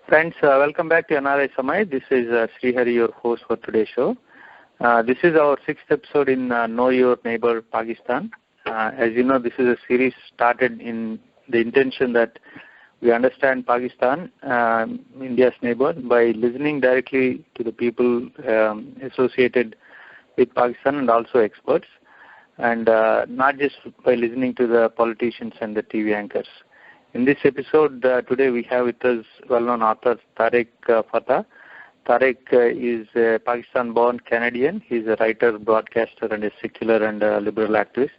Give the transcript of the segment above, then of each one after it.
Friends, welcome back to NRI Samay. This is Srihari, your host for today's show. This is our 6th episode in Know Your Neighbor, Pakistan. As you know, this is a series started in the intention that we understand Pakistan, India's neighbor, by listening directly to the people associated with Pakistan and also experts, and not just by listening to the politicians and the TV anchors. In this episode, today we have with us well-known author Tarek Fatah. Tarek is a Pakistan-born Canadian. He is a writer, broadcaster, and a secular and liberal activist.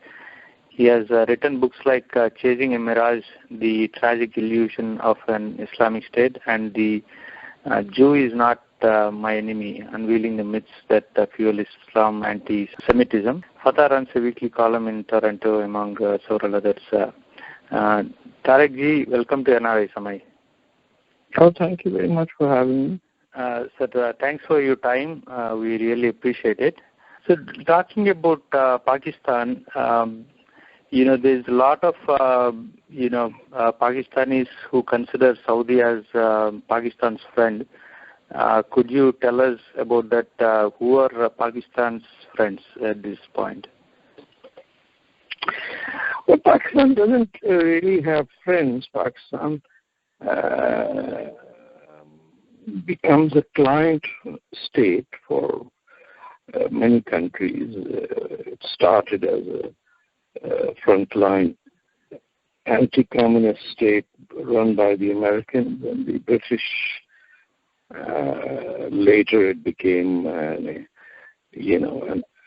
He has written books like Chasing a Mirage, The Tragic Illusion of an Islamic State, and The Jew is Not My Enemy, Unveiling the Myths that Fuel Islam Anti-Semitism. Fatah runs a weekly column in Toronto, among several others. Tarek ji, welcome to NRI Samay. Oh, thank you very much for having me. Sir, thanks for your time. We really appreciate it. So, talking about Pakistan, there's a lot of, Pakistanis who consider Saudi as Pakistan's friend. Could you tell us about that? Who are Pakistan's friends at this point? Well, Pakistan doesn't really have friends. Pakistan becomes a client state for many countries. It started as a frontline anti-communist state run by the Americans and the British. Later it became an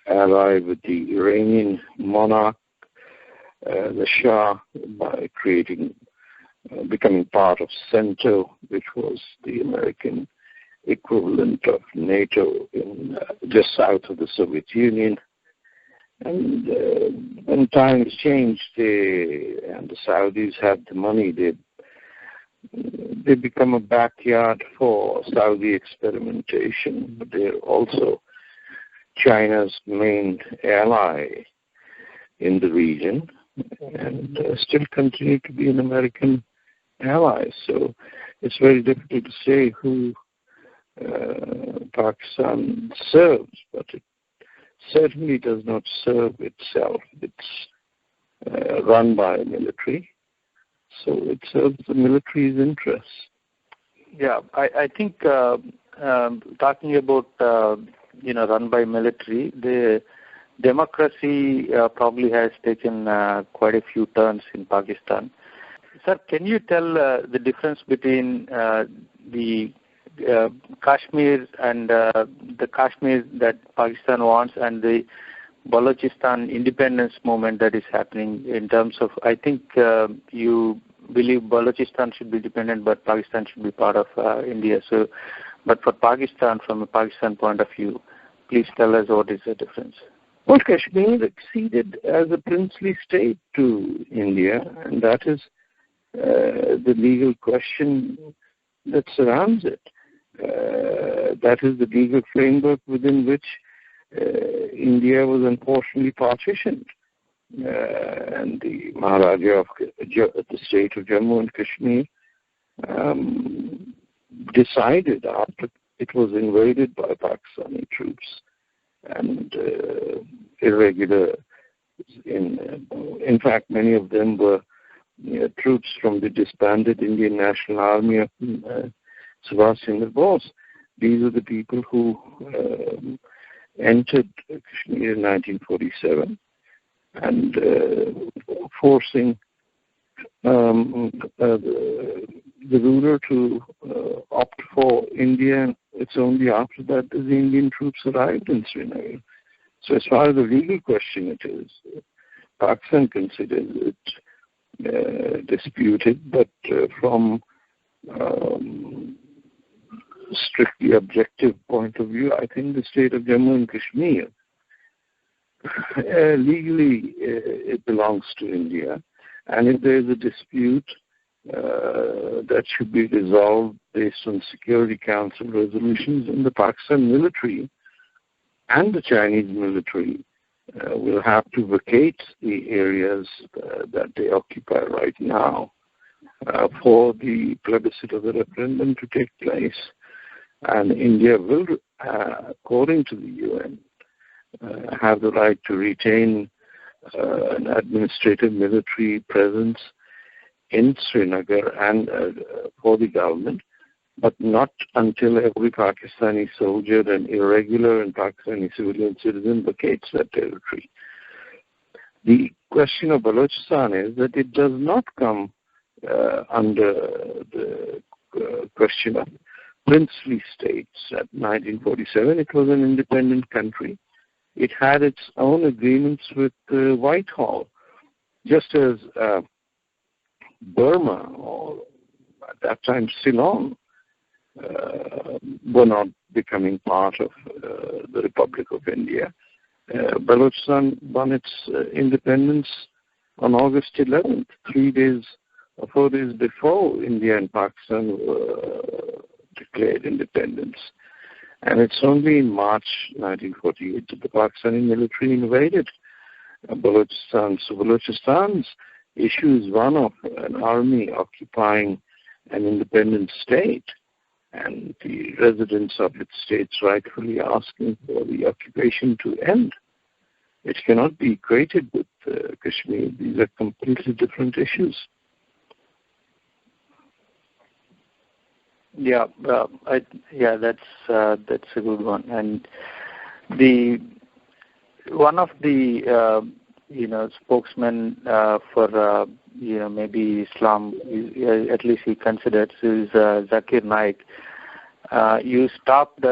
ally with the Iranian monarch, the Shah, by becoming part of CENTO, which was the American equivalent of NATO just south of the Soviet Union. And when times changed, and the Saudis had the money, they become a backyard for Saudi experimentation, but they're also China's main ally in the region, and still continue to be an American ally. So it's very difficult to say who Pakistan serves, but it certainly does not serve itself. It's run by a military, so it serves the military's interests. Yeah, I think talking about run by military, the democracy probably has taken quite a few turns in Pakistan. Sir, can you tell the difference between the Kashmir and the Kashmir that Pakistan wants and the Balochistan independence movement that is happening in terms of, I think you believe Balochistan should be independent, but Pakistan should be part of India. So, but for Pakistan, from a Pakistan point of view, please tell us what is the difference. Well, Kashmir acceded as a princely state to India, and that is the legal question that surrounds it. That is the legal framework within which India was unfortunately partitioned. And the Maharaja of the state of Jammu and Kashmir decided after it was invaded by Pakistani troops and irregular. In fact, many of them were troops from the disbanded Indian National Army of Subhash Chandra Bose. These are the people who entered Kashmir in 1947 and forcing the ruler to opt for India. And it's only after that the Indian troops arrived in Srinagar. So as far as the legal question it is, Pakistan considers it disputed, but from strictly objective point of view, I think the state of Jammu and Kashmir, legally it belongs to India, and if there is a dispute that should be resolved based on Security Council resolutions, and the Pakistan military and the Chinese military will have to vacate the areas that they occupy right now for the plebiscite of the referendum to take place. And India will, according to the UN, have the right to retain an administrative military presence in Srinagar and for the government, but not until every Pakistani soldier and irregular and Pakistani civilian citizen vacates that territory. The question of Balochistan is that it does not come under the question of princely states. At 1947, it was an independent country. It had its own agreements with Whitehall, just as Burma, or at that time Ceylon, were not becoming part of the Republic of India. Balochistan won its independence on August 11th, 3 days or 4 days before India and Pakistan declared independence. And it's only in March 1948 that the Pakistani military invaded Balochistan. So Balochistan's issue is one of an army occupying an independent state, and the residents of its states rightfully asking for the occupation to end. It cannot be equated with Kashmir. These are completely different issues. Yeah, that's a good one. And the one of the spokesmen for maybe Islam, at least he considers, is Zakir Naik. You stopped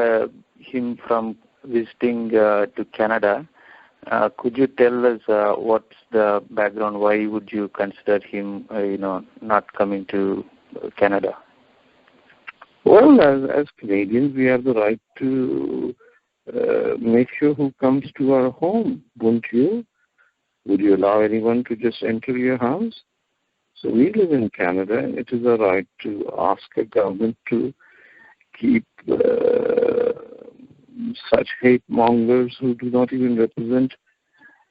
him from visiting to Canada. Could you tell us what's the background? Why would you consider him, not coming to Canada? Well, as Canadians, we have the right to make sure who comes to our home, wouldn't you? Would you allow anyone to just enter your house? So we live in Canada, and it is our right to ask a government to keep such hate mongers who do not even represent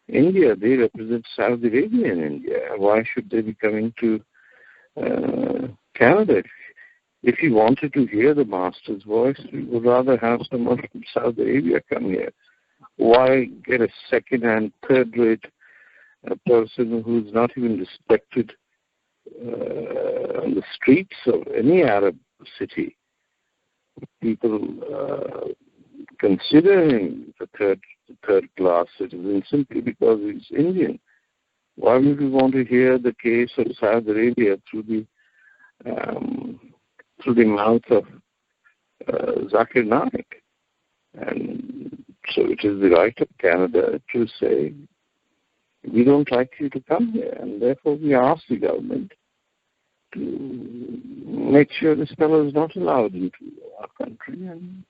India. They represent Saudi Arabia and India. Why should they be coming to Canada? If you wanted to hear the master's voice, we would rather have someone from Saudi Arabia come here. Why get a second-hand, third-rate person who's not even respected on the streets of any Arab city? People consider him the third-class citizen simply because he's Indian. Why would we want to hear the case of Saudi Arabia through the mouth of Zakir Naik? And so it is the right of Canada to say, we don't like you to come here, and therefore we ask the government to make sure this fellow is not allowed into our country. And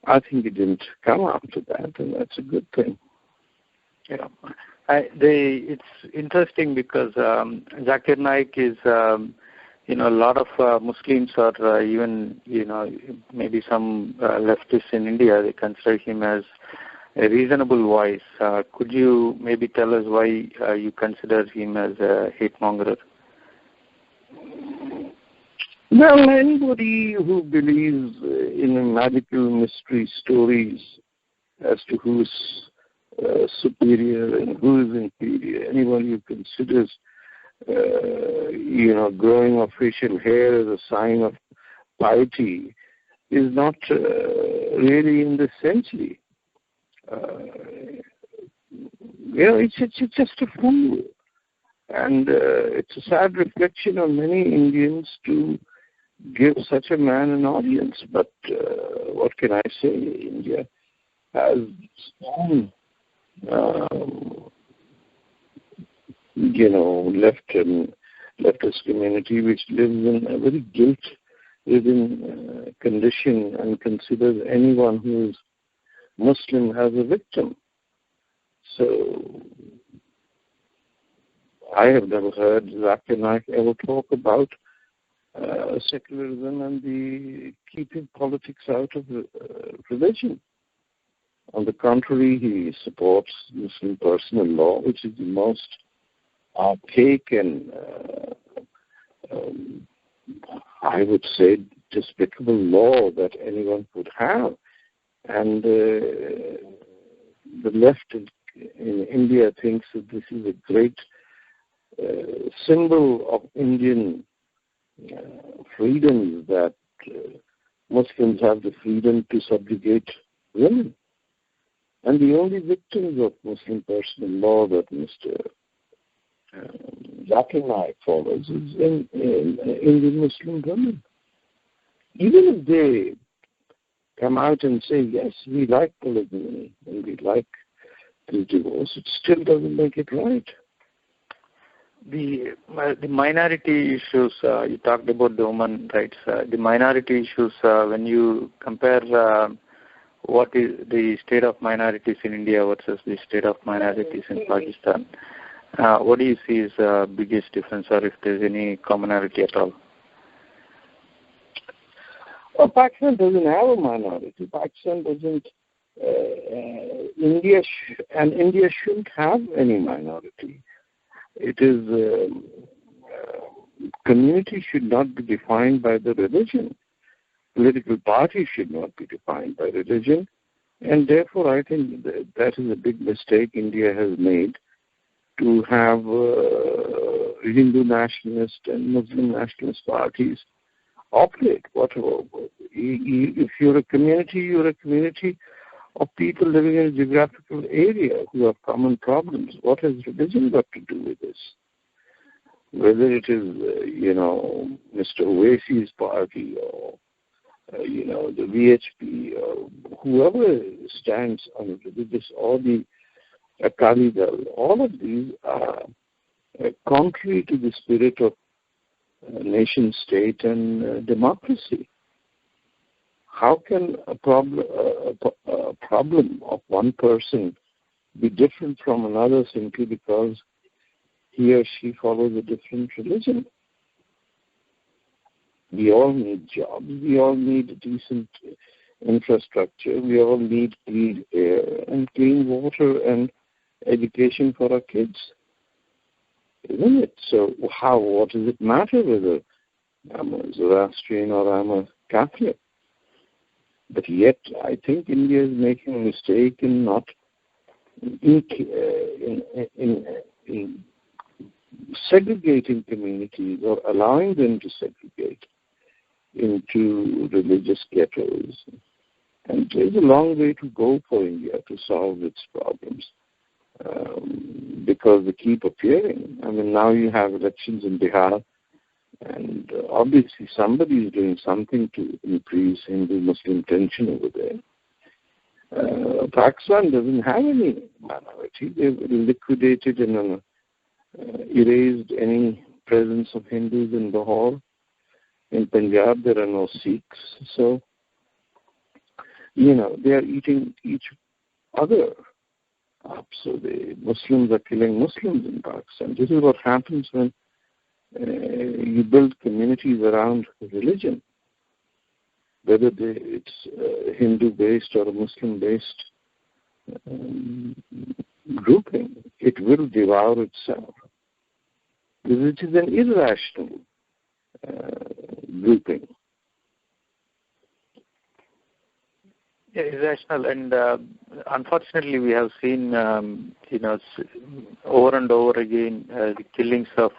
I think he didn't come after that, and that's a good thing. Yeah, it's interesting because Zakir Naik is, a lot of Muslims or even, maybe some leftists in India, they consider him as a reasonable voice. Could you maybe tell us why you consider him as a hate monger? Well, anybody who believes in magical mystery stories as to who's superior and who is inferior, anyone who considers, growing of facial hair as a sign of piety is not really in this century. It's just a fool. And it's a sad reflection on many Indians to give such a man an audience. But what can I say? India has its own, leftist community which lives in a very guilt-ridden condition and considers anyone who is Muslim as a victim. So I have never heard Zakir Naik ever talk about secularism and the keeping politics out of religion. On the contrary, he supports Muslim personal law, which is the most archaic and I would say, despicable law that anyone could have. And the left in India thinks that this is a great symbol of Indian freedom, that Muslims have the freedom to subjugate women. And the only victims of Muslim personal law that Mr. Zakir Naik follows is Indian Muslim women. Even if they come out and say, yes, we like polygamy and we like the divorce, it still doesn't make it right. The minority issues, you talked about the women rights. The minority issues, when you compare what is the state of minorities in India versus the state of minorities in Pakistan, what do you see is the biggest difference, or if there's any commonality at all? Well, Pakistan doesn't have a minority. Pakistan doesn't. India shouldn't have any minority. It is community should not be defined by the religion. Political parties should not be defined by religion, and therefore I think that is a big mistake India has made, to have Hindu nationalist and Muslim nationalist parties operate. Whatever. If you're a community of people living in a geographical area who have common problems. What has religion got to do with this? Whether it is, Mr. Owaisi's party or, the VHP or whoever stands on religious, or the Akali Dal, all of these are contrary to the spirit of nation state and democracy. How can a problem of one person be different from another simply because he or she follows a different religion? We all need jobs. We all need decent infrastructure. We all need clean air and clean water and education for our kids, isn't it? So what does it matter whether I'm a Zoroastrian or I'm a Catholic? But yet, I think India is making a mistake in not in segregating communities or allowing them to segregate into religious ghettos. And there's a long way to go for India to solve its problems because they keep appearing. I mean, now you have elections in Bihar, and obviously somebody is doing something to increase Hindu-Muslim tension over there. Pakistan doesn't have any minority. They've liquidated and erased any presence of Hindus in Lahore. In Punjab, there are no Sikhs. So, they are eating each other up. So the Muslims are killing Muslims in Pakistan. This is what happens when you build communities around religion, whether it's Hindu-based or Muslim-based grouping. It will devour itself. It is an irrational grouping. Yeah, irrational, and unfortunately, we have seen, over and over again, the killings of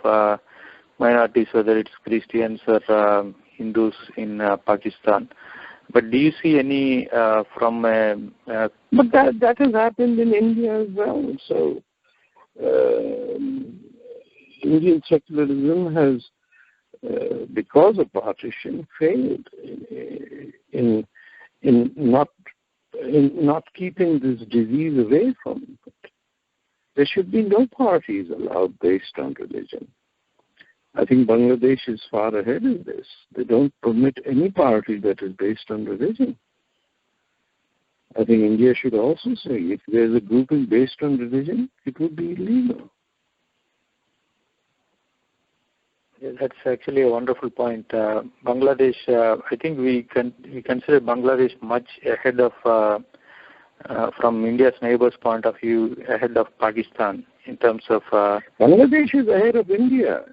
minorities, whether it's Christians or Hindus in Pakistan. But do you see any from? But that has happened in India as well. So Indian secularism has, because of partition, failed in not keeping this disease away from it. There should be no parties allowed based on religion. I think Bangladesh is far ahead in this. They don't permit any party that is based on religion. I think India should also say if there's a grouping based on religion, it would be illegal. Yeah, that's actually a wonderful point. Bangladesh, I think we consider Bangladesh much ahead of, from India's neighbors' point of view, ahead of Pakistan in terms of. Bangladesh is ahead of India.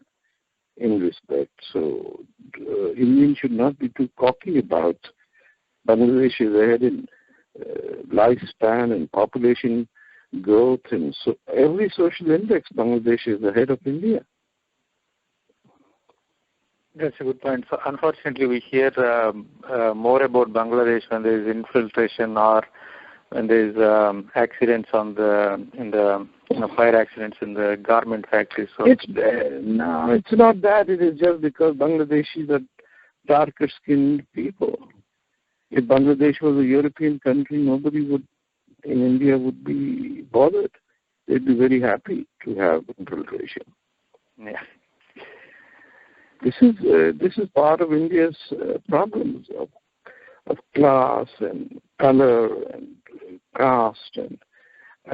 in respect. So Indians should not be too cocky about Bangladesh is ahead in lifespan and population growth, and so every social index, Bangladesh is ahead of India. That's a good point. So unfortunately, we hear more about Bangladesh when there is infiltration or when there is accidents in the fire accidents in the garment factories. So No, it's not that. It is just because Bangladeshis are darker skinned people. If Bangladesh was a European country, nobody in India would be bothered. They'd be very happy to have infiltration. Yeah. This is part of India's problems of class and color and caste, and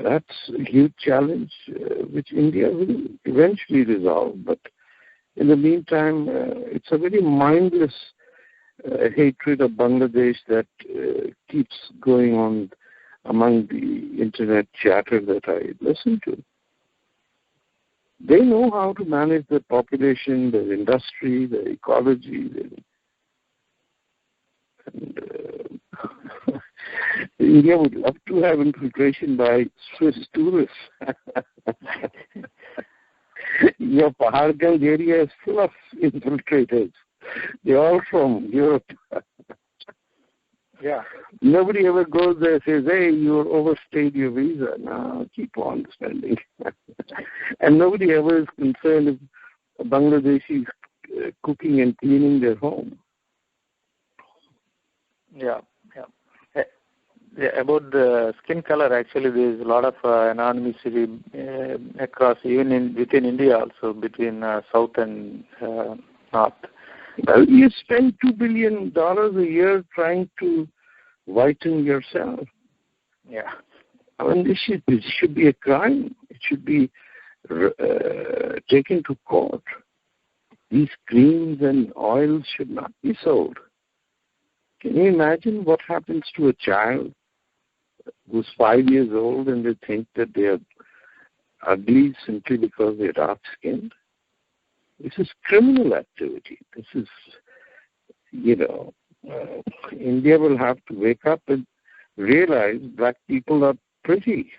that's a huge challenge which India will eventually resolve. But in the meantime, it's a very mindless hatred of Bangladesh that keeps going on among the internet chatter that I listen to. They know how to manage their population, their industry, their ecology. India would love to have infiltration by Swiss tourists. Your Paharganj area is full of infiltrators. They're all from Europe. Yeah. Nobody ever goes there and says, hey, you overstayed your visa. No, keep on spending. And nobody ever is concerned if Bangladeshis cooking and cleaning their home. Yeah. About the skin color, actually, there is a lot of anonymity across, even within India also, between South and North. Well, you spend $2 billion a year trying to whiten yourself. Yeah. I mean, this should be a crime. It should be taken to court. These creams and oils should not be sold. Can you imagine what happens to a child who's 5 years old and they think that they are ugly simply because they're dark-skinned? This is criminal activity. This is, India will have to wake up and realize black people are pretty.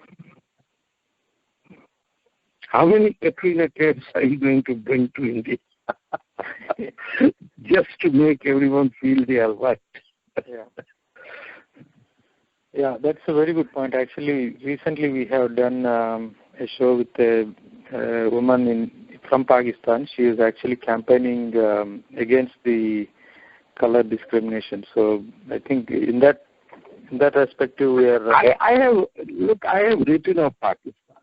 How many Katrina Kaifs are you going to bring to India just to make everyone feel they are white? Yeah, that's a very good point. Actually, recently we have done a show with a woman from Pakistan. She is actually campaigning against the color discrimination. So I think in that perspective, we are. I have written of Pakistan.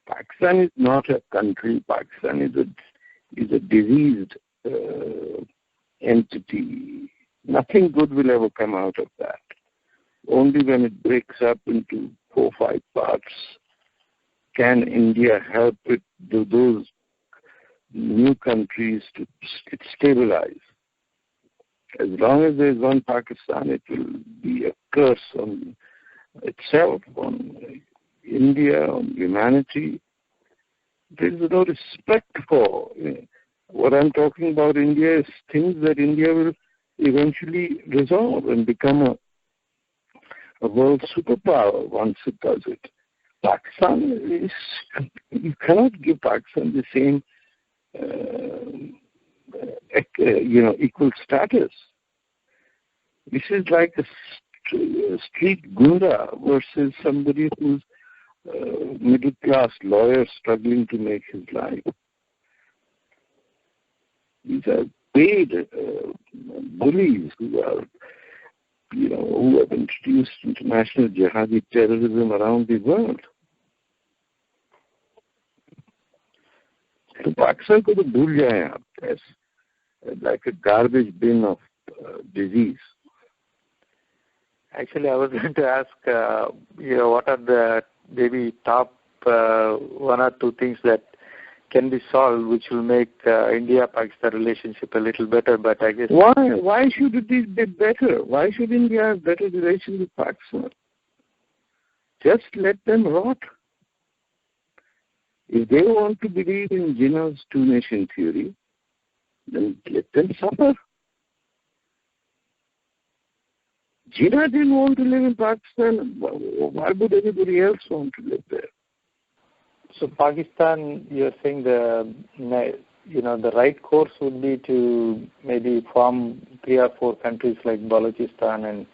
Pakistan is not a country. Pakistan is a diseased entity. Nothing good will ever come out of that. Only when it breaks up into 4 or 5 parts can India help it do those new countries to stabilize. As long as there is one Pakistan, it will be a curse on itself, on India, on humanity. There is no respect for what I'm talking about. India is things that India will eventually resolve and become a world superpower once it does it. Pakistan you cannot give Pakistan the same equal status. This is like a street gunda versus somebody who's middle class lawyer struggling to make his life. These are paid bullies who have introduced international jihadi terrorism around the world. So Pakistan ko to bhul jaye aap. It's like a garbage bin of disease. Actually, I was going to ask, what are the maybe top 1 or 2 things that can be solved, which will make India-Pakistan relationship a little better. But I guess why should it be better? Why should India have better relations with Pakistan? Just let them rot. If they want to believe in Jinnah's 2-nation theory, then let them suffer. Jinnah didn't want to live in Pakistan. Why would anybody else want to live there? So Pakistan, you're saying the right course would be to maybe form 3 or 4 countries like Balochistan and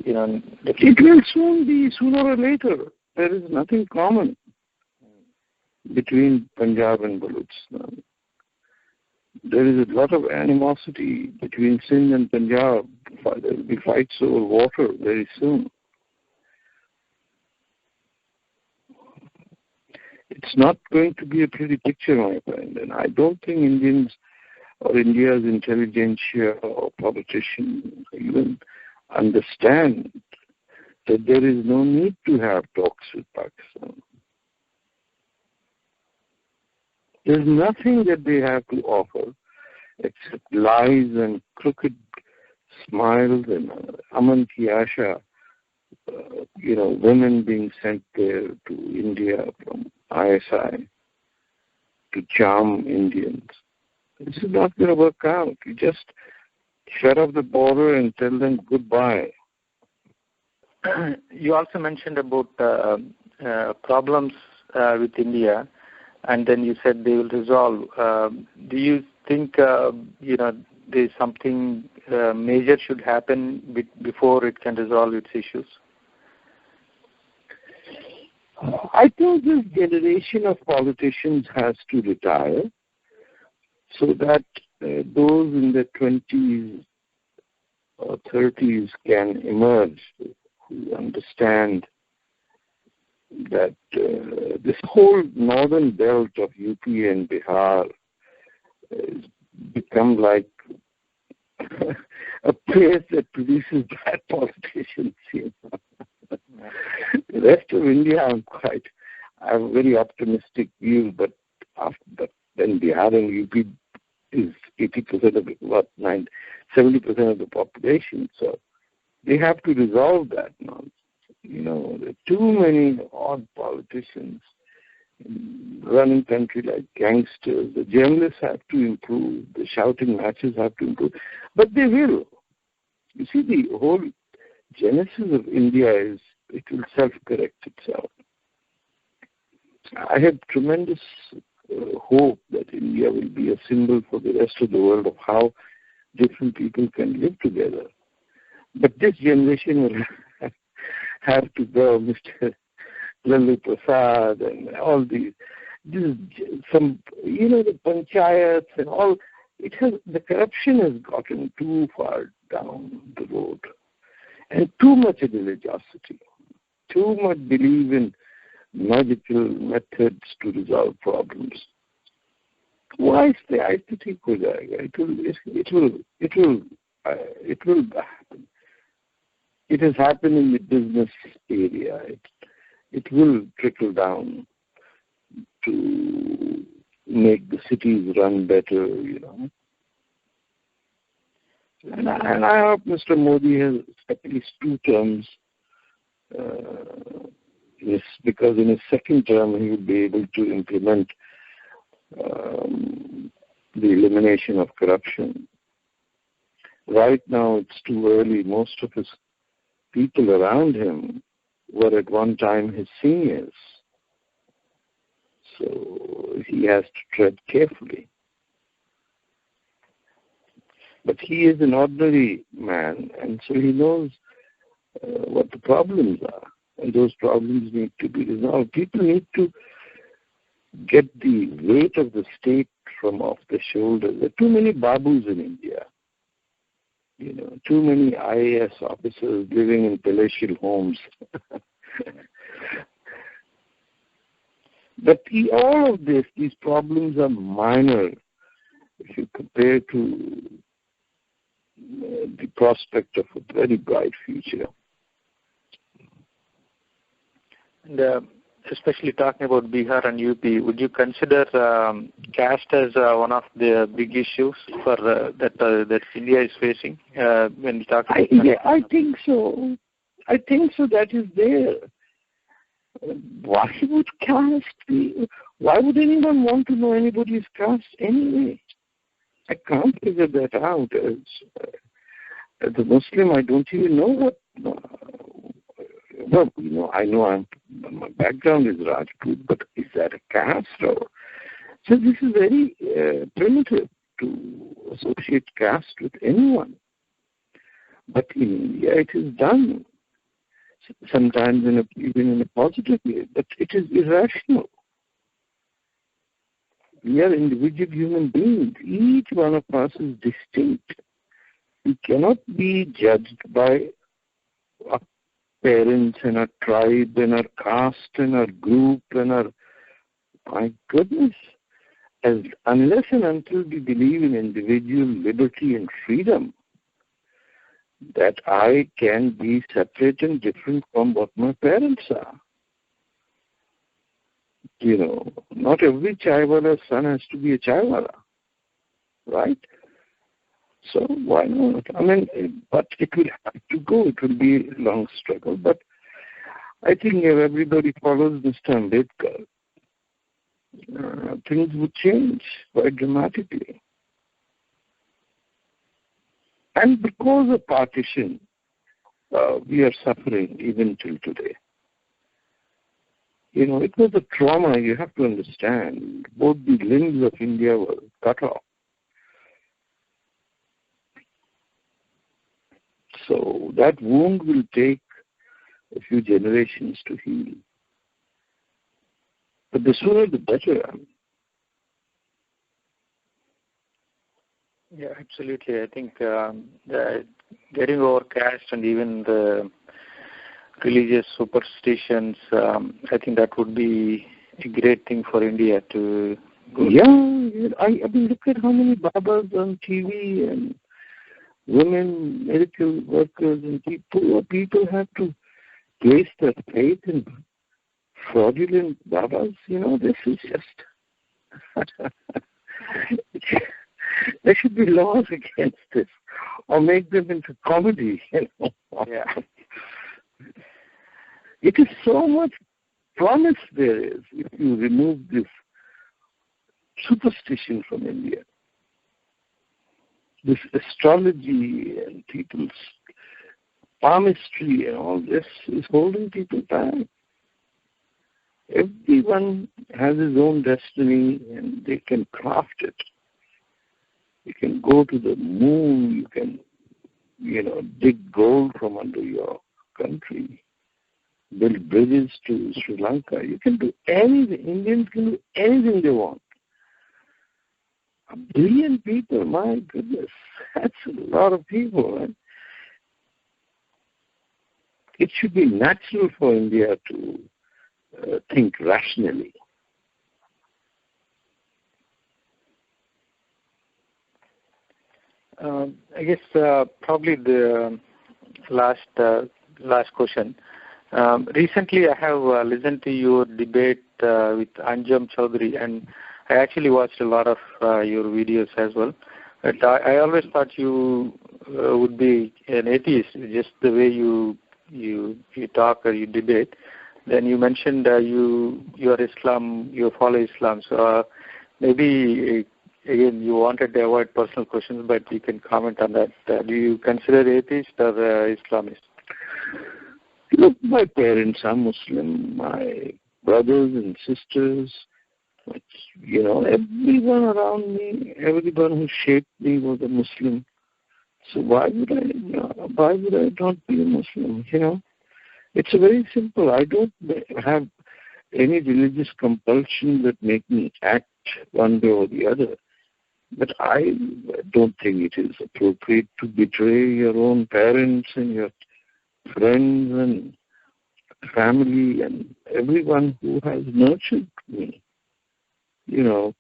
it will soon be, sooner or later. There is nothing common between Punjab and Balochistan. There is a lot of animosity between Sindh and Punjab. There will be fights over water very soon. It's not going to be a pretty picture, my friend. And I don't think Indians or India's intelligentsia or politicians even understand that there is no need to have talks with Pakistan. There's nothing that they have to offer except lies and crooked smiles and Aman ki Asha, women being sent there to India from ISI to charm Indians. This is not going to work out. You just shut off the border and tell them goodbye. You also mentioned about problems with India, and then you said they will resolve. Do you think there's something major should happen before it can resolve its issues? I think this generation of politicians has to retire so that those in their 20s or 30s can emerge who understand that this whole northern belt of UP and Bihar has become like a place that produces bad politicians. The rest of India, I have a very optimistic view, but then Bihar and UP is 80% of it, 70% of the population. So they have to resolve that now. There are too many odd politicians running country like gangsters. The journalists have to improve. The shouting matches have to improve. But they will. You see, the whole genesis of India is it will self-correct itself. I have tremendous hope that India will be a symbol for the rest of the world of how different people can live together. But this generation will have to go, Mr. Lalu Prasad and all these, the panchayats and all. The corruption has gotten too far down the road, and too much religiosity, too much belief in magical methods to resolve problems. Why stay? It will happen. It has happened in the business area. It will trickle down to make the cities run better, And I hope Mr. Modi has at least 2 terms, because in his second term he will be able to implement the elimination of corruption. Right now it's too early. Most of his people around him were at one time his seniors. So he has to tread carefully. But he is an ordinary man, and so he knows what the problems are. And those problems need to be resolved. People need to get the weight of the state from off their shoulders. There are too many babus in India. Too many IAS officers living in palatial homes. But all of these problems are minor if you compare to the prospect of a very bright future. And especially talking about Bihar and UP, would you consider caste as one of the big issues for that India is facing when we talk about? I think so. I think so. That is there. Why would caste be? Why would anyone want to know anybody's caste anyway? I can't figure that out. As a Muslim, I don't even know what. Well, I know my background is Rajput, but is that a caste? So this is very primitive to associate caste with anyone. But in India, it is done sometimes even in a positive way, but it is irrational. We are individual human beings. Each one of us is distinct. We cannot be judged by our parents and our tribe and our caste and our group and our... My goodness. Unless and until we believe in individual liberty and freedom, that I can be separate and different from what my parents are. Not every chaiwala's son has to be a chaiwala, right? So why not? But it will have to go. It will be a long struggle. But I think if everybody follows Mr. Ambedkar, things would change quite dramatically. And because of partition, we are suffering even till today. It was a trauma, you have to understand. Both the limbs of India were cut off. So that wound will take a few generations to heal. But the sooner the better. Yeah, absolutely. I think getting over caste and even the religious superstitions, I think that would be a great thing for India to go. Yeah, I mean, look at how many Babas on TV and women, medical workers, and people have to place their faith in fraudulent Babas. This is just... There should be laws against this, or make them into comedy. Yeah. It is so much promise there is if you remove this superstition from India. This astrology and people's palmistry and all this is holding people back. Everyone has his own destiny and they can craft it. You can go to the moon, you can, dig gold from under your country, build bridges to Sri Lanka. You can do anything. Indians can do anything they want. 1 billion people, my goodness, that's a lot of people. Right? It should be natural for India to think rationally. I guess probably the last question. Recently, I have listened to your debate with Anjum Chaudhary, and I actually watched a lot of your videos as well. But I always thought you would be an atheist, just the way you talk or you debate. Then you mentioned you are Islam, you follow Islam. So maybe again you wanted to avoid personal questions, but you can comment on that. Do you consider atheist or Islamist? Look, my parents are Muslim. My brothers and sisters, everyone around me, everyone who shaped me was a Muslim. So why would I not be a Muslim? It's very simple. I don't have any religious compulsion that make me act one way or the other. But I don't think it is appropriate to betray your own parents and your friends and family and everyone who has nurtured me. There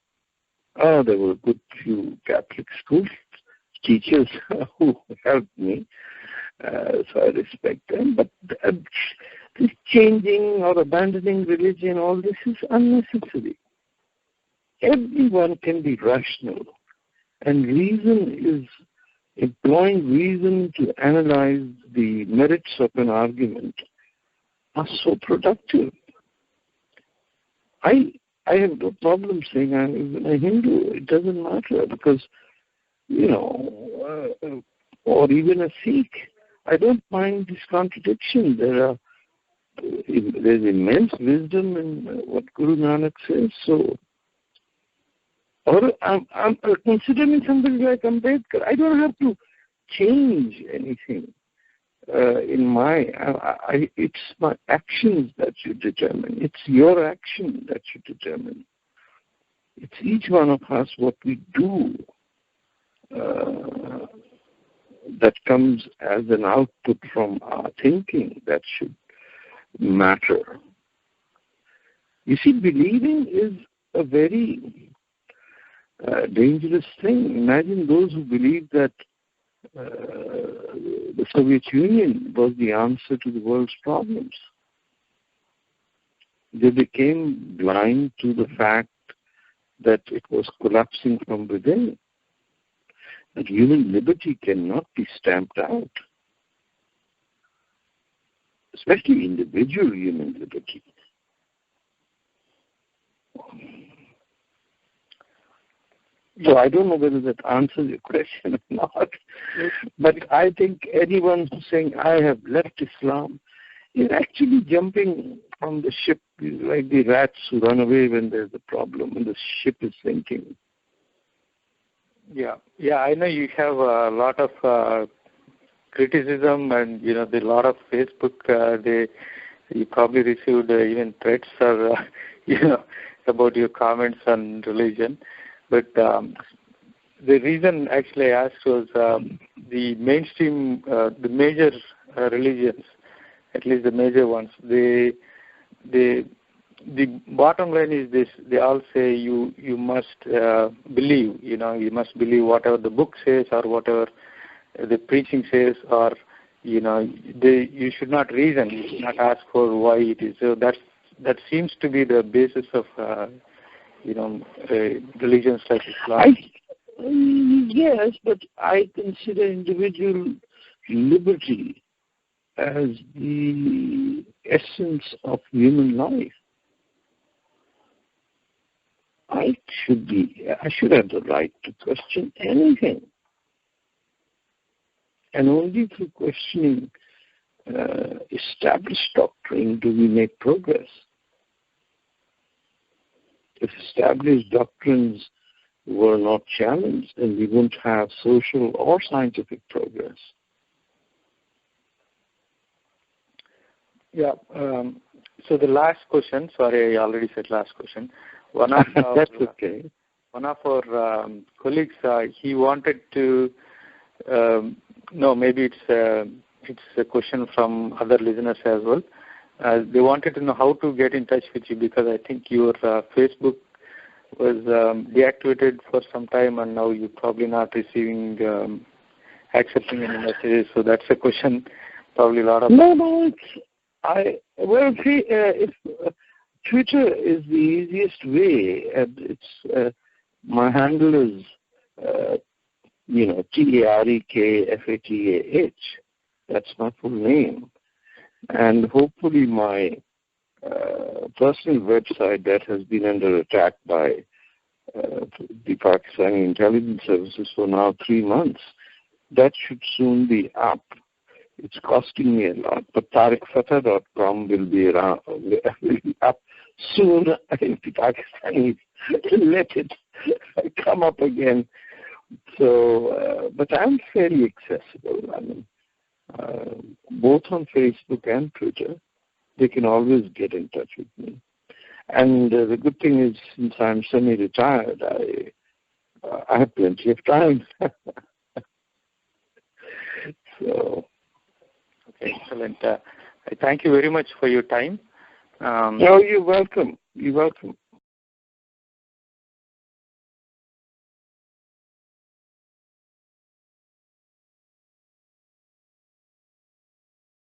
were a good few Catholic school teachers who helped me, so I respect them. But this changing or abandoning religion, all this is unnecessary. Everyone can be rational, and reason is employing reason to analyze the merits of an argument are so productive. I have no problem saying I'm even a Hindu. It doesn't matter because or even a Sikh. I don't mind this contradiction. There's immense wisdom in what Guru Nanak says. So, or I'm considering somebody like Ambedkar. I don't have to change anything it's my actions that you determine. It's your action that you determine. It's each one of us what we do that comes as an output from our thinking that should matter. You see, believing is a very dangerous thing. Imagine those who believe that the Soviet Union was the answer to the world's problems. They became blind to the fact that it was collapsing from within, that human liberty cannot be stamped out, especially individual human liberty. So I don't know whether that answers your question or not, but I think anyone who's saying, I have left Islam, is actually jumping from the ship like the rats who run away when there's a problem and the ship is sinking. Yeah, I know you have a lot of criticism and, a lot of Facebook, you probably received even threats or, about your comments on religion. But the reason actually I asked was the mainstream, the major religions, at least the major ones, the bottom line is this: they all say you must believe, you must believe whatever the book says or whatever the preaching says, or you should not reason, you should not ask for why it is. So that seems to be the basis of religions like Islam. Yes, but I consider individual liberty as the essence of human life. I should have the right to question anything. And only through questioning established doctrine do we make progress. If established doctrines were not challenged, then we wouldn't have social or scientific progress. Yeah. So the last question, sorry, I already said last question. That's okay. One of our colleagues, he wanted to maybe it's a question from other listeners as well. They wanted to know how to get in touch with you, because I think your Facebook was deactivated for some time, and now you're probably not receiving, accepting any messages. So that's a question probably a lot of... No, if Twitter is the easiest way, and it's my handle is TAREKFATAH. That's my full name, and hopefully my personal website that has been under attack by the Pakistani intelligence services for now 3 months, that should soon be up. It's costing me a lot, but TarekFatah.com will be around, will be up soon if the Pakistanis let it come up again. So, but I'm fairly accessible. I mean, both on Facebook and Twitter, they can always get in touch with me. And the good thing is, since I'm semi-retired, I have plenty of time. So. Excellent. I thank you very much for your time. No, you're welcome. You're welcome.